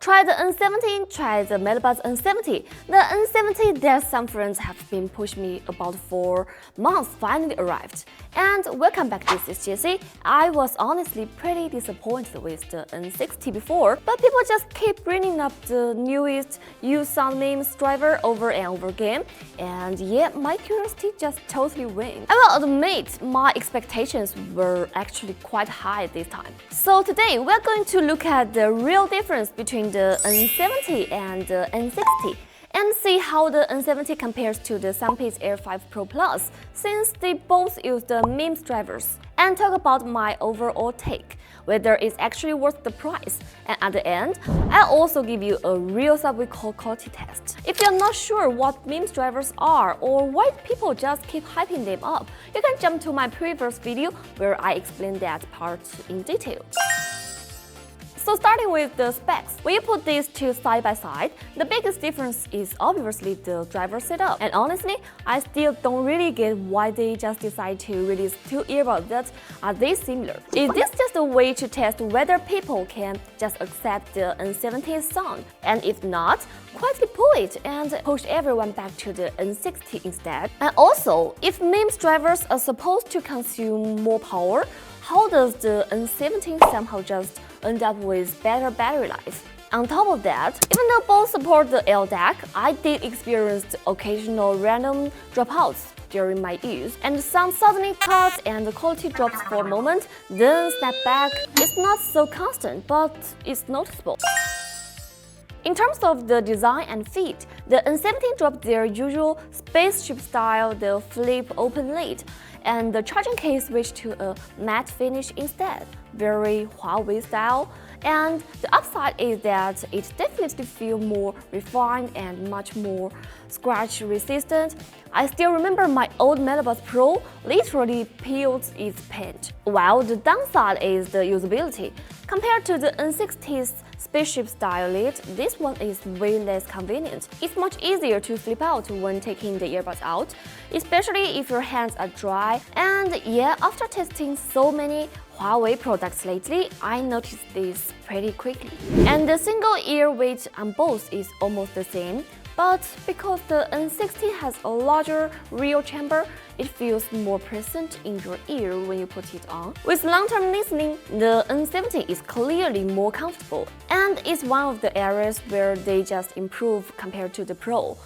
Try the N70, try the Melobuds N70. The N70 that some friends have been pushing me about for months finally arrived. And welcome back, this is Jessie. I was honestly pretty disappointed with the N60 before, but people just keep bringing up the newest used sound MEMS driver over and over again, and yet my curiosity just totally wins. I will admit my expectations were actually quite high this time. So today we're going to look at the real difference between the N70 and the N60 and see how the N70 compares to the Soundpeats Air5 Pro Plus, since they both use the MEMS drivers, and talk about my overall take, whether it's actually worth the price. And at the end, I'll also give you a real subway code quality test. If you're not sure what MEMS drivers are or why people just keep hyping them up, you can jump to my previous video where I explain that part in detail. So starting with the specs, when you put these two side by side, the biggest difference is obviously the driver setup. And honestly, I still don't really get why they just decide to release two earbuds that are this similar. Is this just a way to test whether people can just accept the N70's sound? And if not, quietly pull it and push everyone back to the N60 instead. And also, if MEMS drivers are supposed to consume more power, how does the N70 somehow just end up with better battery life? On top of that, even though both support the LDAC, I did experience occasional random dropouts during my use, and the sound suddenly cuts and the quality drops for a moment, then snap back. It's not so constant, but it's noticeable. In terms of the design and fit, the N70 dropped their usual spaceship style, the flip open lid, and the charging case switched to a matte finish instead, very Huawei style. And the upside is that it definitely feels more refined and much more scratch resistant. I still remember my old Melobuds Pro literally peeled its paint. While the downside is the usability. Compared to the N60's spaceship style lid, this one is way less convenient. It's much easier to flip out when taking the earbuds out, especially if your hands are dry. And yeah, after testing so many Huawei products lately, I noticed this pretty quickly. And the single ear weight on both is almost the same, but because the N60 has a larger rear chamber, it feels more present in your ear when you put it on. With long-term listening, the N70 is clearly more comfortable, and it's one of the areas where they just improve compared to the Pro.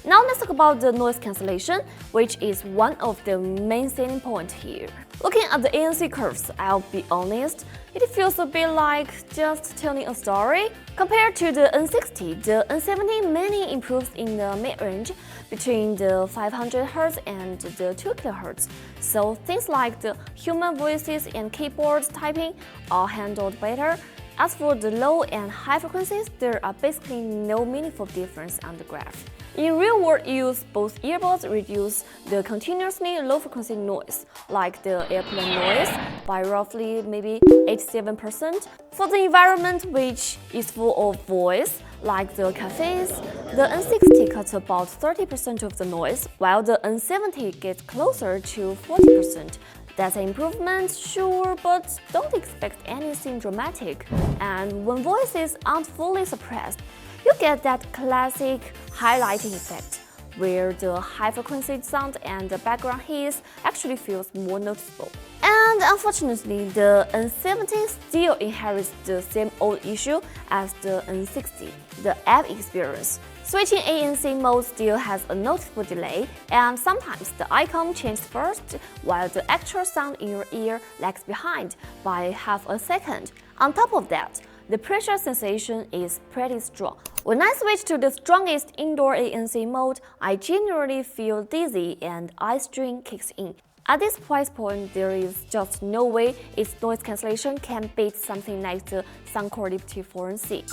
Now let's talk about the noise cancellation, which is one of the main selling points here. Looking at the ANC curves, I'll be honest, it feels a bit like just telling a story. Compared to the N60, the N70 mainly improves in the mid-range between the 500 Hz and the 2 kHz. So things like the human voices and keyboard typing are handled better. As for the low and high frequencies, there are basically no meaningful difference on the graph. In real-world use, both earbuds reduce the continuously low-frequency noise, like the airplane noise, by roughly maybe 87%. For the environment, which is full of voice, like the cafes, the N60 cuts about 30% of the noise, while the N70 gets closer to 40%. That's an improvement, sure, but don't expect anything dramatic. And when voices aren't fully suppressed, you get that classic highlighting effect, where the high-frequency sound and the background hiss actually feels more noticeable. And unfortunately, the N70 still inherits the same old issue as the N60, the app experience. Switching ANC mode still has a noticeable delay, and sometimes the icon changes first, while the actual sound in your ear lags behind by half a second. On top of that, the pressure sensation is pretty strong. When I switch to the strongest indoor ANC mode, I generally feel dizzy and eye strain kicks in. At this price point, there is just no way its noise cancellation can beat something like the Soundcore T4NC.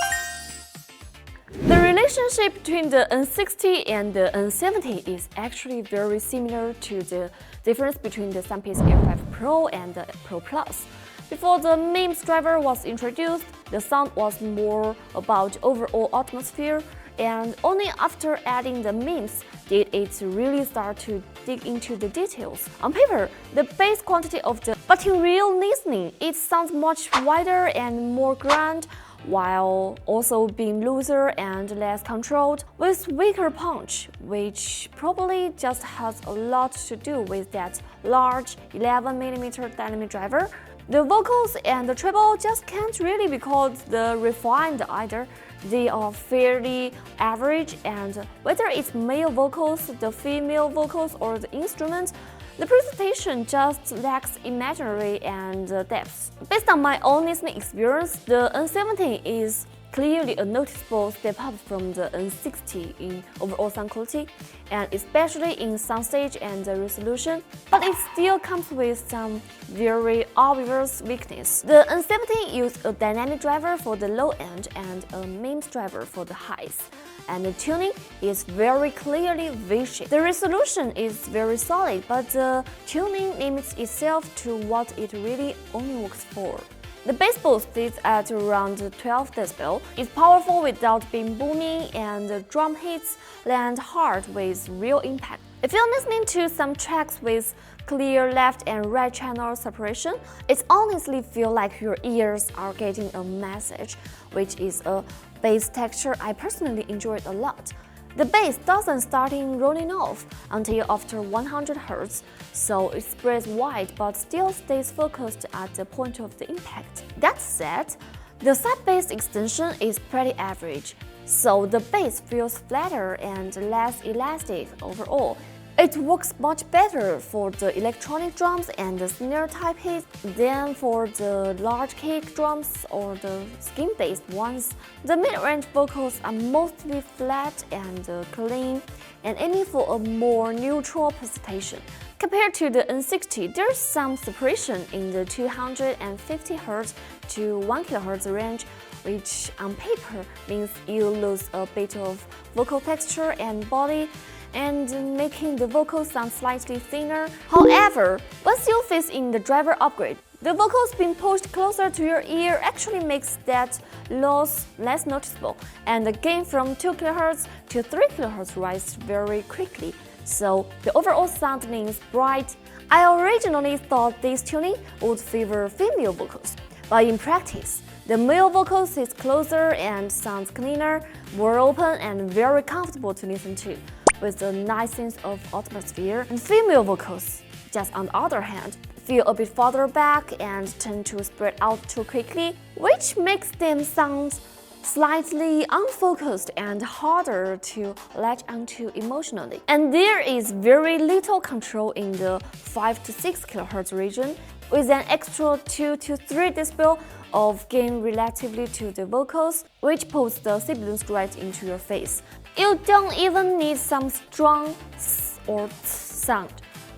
The relationship between the N60 and the N70 is actually very similar to the difference between the Soundpeats Air5 Pro and the Pro Plus. Before the MEMS driver was introduced, the sound was more about overall atmosphere, and only after adding the MEMS did it really start to dig into the details. On paper, the base quantity of the but in real listening, it sounds much wider and more grand, while also being looser and less controlled, with weaker punch, which probably just has a lot to do with that large 11mm dynamic driver. The vocals and the treble just can't really be called the refined either. They are fairly average, and whether it's male vocals, the female vocals, or the instrument, the presentation just lacks imaginary and depth. Based on my own listening experience, the N70 is clearly a noticeable step up from the N60 in overall sound quality, and especially in soundstage and resolution, but it still comes with some very obvious weakness. The N70 used a dynamic driver for the low end and a MEMS driver for the highs, and the tuning is very clearly V-shaped. The resolution is very solid, but the tuning limits itself to what it really only works for. The bass boost sits at around 12 dB. It's powerful without being booming, and the drum hits land hard with real impact. If you're listening to some tracks with clear left and right channel separation, it honestly feels like your ears are getting a message, which is a bass texture I personally enjoyed a lot. The bass doesn't start rolling off until after 100 Hz, so it spreads wide but still stays focused at the point of the impact. That said, the side bass extension is pretty average, so the bass feels flatter and less elastic overall. It works much better for the electronic drums and the snare type hits than for the large kick drums or the skin-based ones. The mid-range vocals are mostly flat and clean and aiming for a more neutral presentation. Compared to the N60, there's some separation in the 250 Hz to 1 kHz range, which on paper means you lose a bit of vocal texture and body, and making the vocals sound slightly thinner. However, once you face in the driver upgrade, the vocals being pushed closer to your ear actually makes that loss less noticeable, and the gain from 2 kHz to 3 kHz rise very quickly, so the overall sound remains bright. I originally thought this tuning would favor female vocals, but in practice, the male vocals is closer and sounds cleaner, more open, and very comfortable to listen to, with a nice sense of atmosphere. And female vocals, just on the other hand, feel a bit farther back and tend to spread out too quickly, which makes them sound slightly unfocused and harder to latch onto emotionally. And there is very little control in the 5 to 6 kHz region, with an extra 2 to 3 dB of gain relatively to the vocals, which puts the sibilance right into your face. You don't even need some strong s or t sound.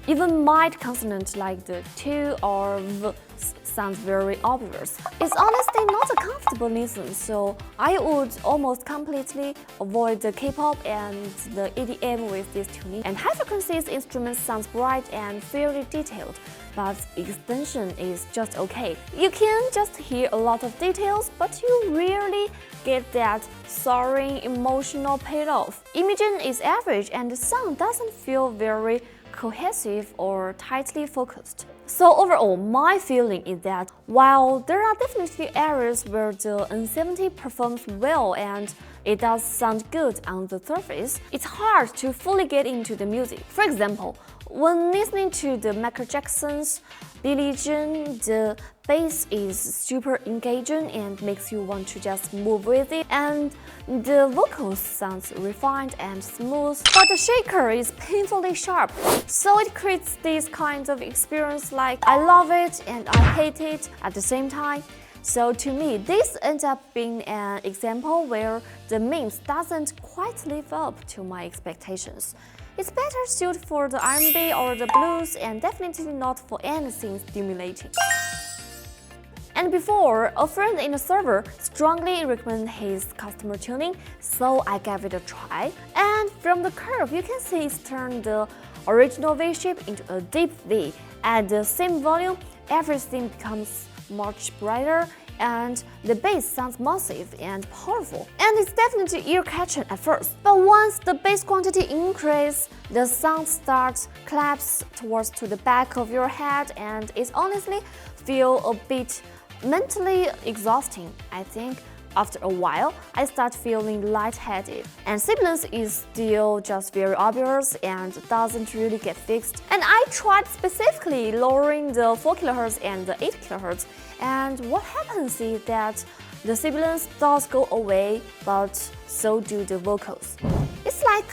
Even mild consonants like the t or v sounds very obvious. It's honestly not a comfortable listen, so I would almost completely avoid the K-pop and the EDM with this tuning. And high frequencies instrument sounds bright and fairly detailed, but extension is just okay. You can just hear a lot of details, but you rarely get that soaring emotional payoff. Imaging is average, and the sound doesn't feel very cohesive or tightly focused. So overall, my feeling is that while there are definitely areas where the N70 performs well and it does sound good on the surface, it's hard to fully get into the music. For example, when listening to the Michael Jackson's Billie Jean, the bass is super engaging and makes you want to just move with it, and the vocals sounds refined and smooth, but the shaker is painfully sharp, so it creates this kind of experience like I love it and I hate it at the same time. So to me, this ends up being an example where the MEMS doesn't quite live up to my expectations. It's better suited for the R&B or the blues, and definitely not for anything stimulating. And before, a friend in the server strongly recommended his customer tuning, so I gave it a try. And from the curve, you can see it's turned the original V shape into a deep V. At the same volume, everything becomes much brighter, and the bass sounds massive and powerful. And it's definitely ear-catching at first. But once the bass quantity increases, the sound starts collapse towards to the back of your head, and it honestly feels a bit mentally exhausting, I think. After a while, I start feeling lightheaded, and sibilance is still just very obvious and doesn't really get fixed. And I tried specifically lowering the 4 kHz and the 8 kHz, and what happens is that the sibilance does go away, but so do the vocals. It's like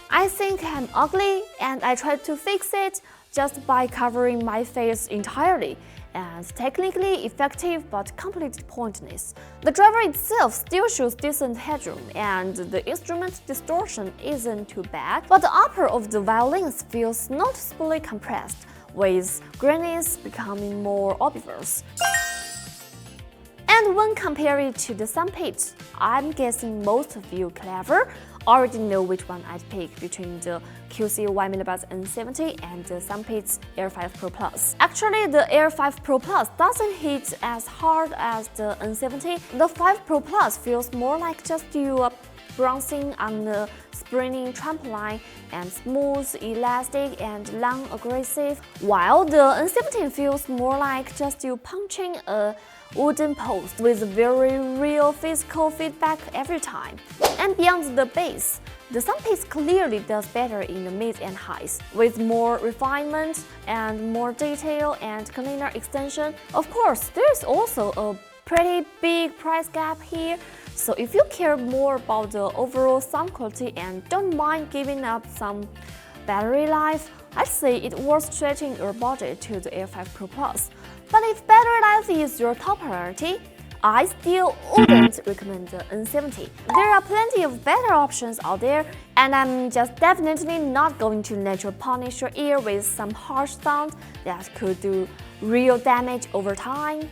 I think I'm ugly and I try to fix it just by covering my face entirely, and technically effective but completely pointless. The driver itself still shows decent headroom and the instrument distortion isn't too bad, but the upper of the violins feels noticeably compressed, with grayness becoming more obvious. And when compared to the Soundpeats, I'm guessing most of you clever already know which one I'd pick between the QCY Melobuds N70 and the Soundpeats Air5 Pro Plus. Actually, the Air5 Pro Plus doesn't hit as hard as the N70. The 5 Pro Plus feels more like just you bouncing on a springy trampoline, and smooth, elastic, and non-aggressive, while the N70 feels more like just you punching a wooden post with very real physical feedback every time. And beyond the bass, the Soundpeats clearly does better in the mids and highs, with more refinement and more detail and cleaner extension. Of course, there's also a pretty big price gap here, so if you care more about the overall sound quality and don't mind giving up some battery life, I'd say it's worth stretching your budget to the Air5 Pro Plus. But if battery life is your top priority, I still wouldn't recommend the N70. There are plenty of better options out there, and I'm just definitely not going to let you punish your ear with some harsh sound that could do real damage over time.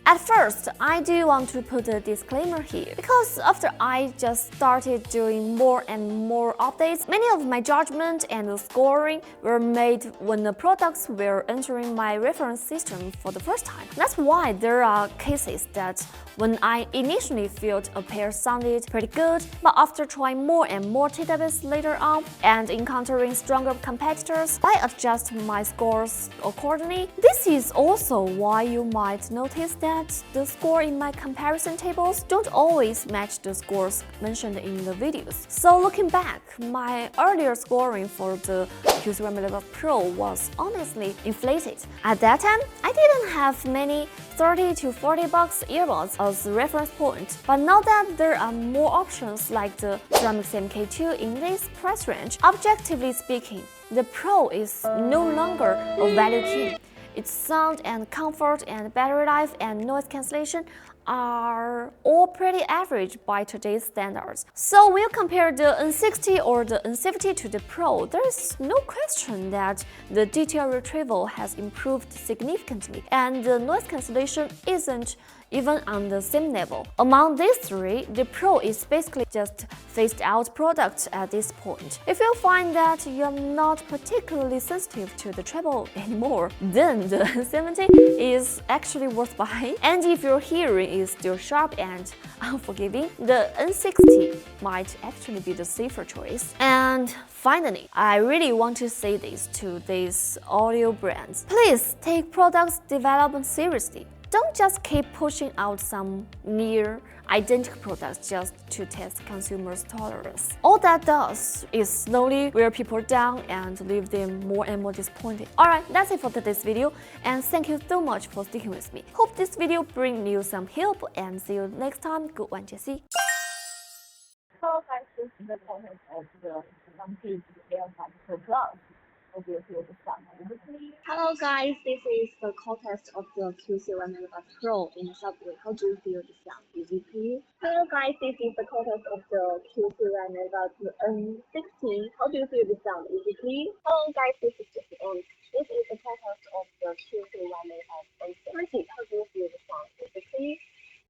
At first, I do want to put a disclaimer here, because after I just started doing more and more updates, many of my judgment and the scoring were made when the products were entering my reference system for the first time. That's why there are cases that when I initially felt a pair sounded pretty good, but after trying more and more TWs later on and encountering stronger competitors, I adjust my scores accordingly. This is also why you might notice that the score in my comparison tables don't always match the scores mentioned in the videos. So looking back, my earlier scoring for the QCY Melobuds Pro was honestly inflated. At that time, I didn't have many $30 to $40 earbuds as a reference point, but now that there are more options like the Ceramic MK2 in this price range, objectively speaking, the Pro is no longer a value king. Its sound and comfort and battery life and noise cancellation are all pretty average by today's standards. So when you compare the N60 or the N70 to the Pro, there is no question that the detail retrieval has improved significantly, and the noise cancellation isn't even on the same level. Among these three, the Pro is basically just phased out product at this point. If you find that you're not particularly sensitive to the treble anymore, then the N70 is actually worth buying. And if your hearing is still sharp and unforgiving, the N60 might actually be the safer choice. And finally, I really want to say this to these audio brands. Please take products development seriously. Don't just keep pushing out some near identical products just to test consumers' tolerance. All that does is slowly wear people down and leave them more and more disappointed. Alright, that's it for today's video, and thank you so much for sticking with me. Hope this video brings you some help, and see you next time. Good one, Jessie. Hello guys, this is the content of the Soundpeats Air5 Pro Plus. Hello guys, this is the call test of the QCY Melobuds Pro in the subway. How do you feel the sound? Is it clear? Hello guys, this is the call test of the QCY Melobuds N60. How do you feel the sound? Is it clear? Hello guys, this is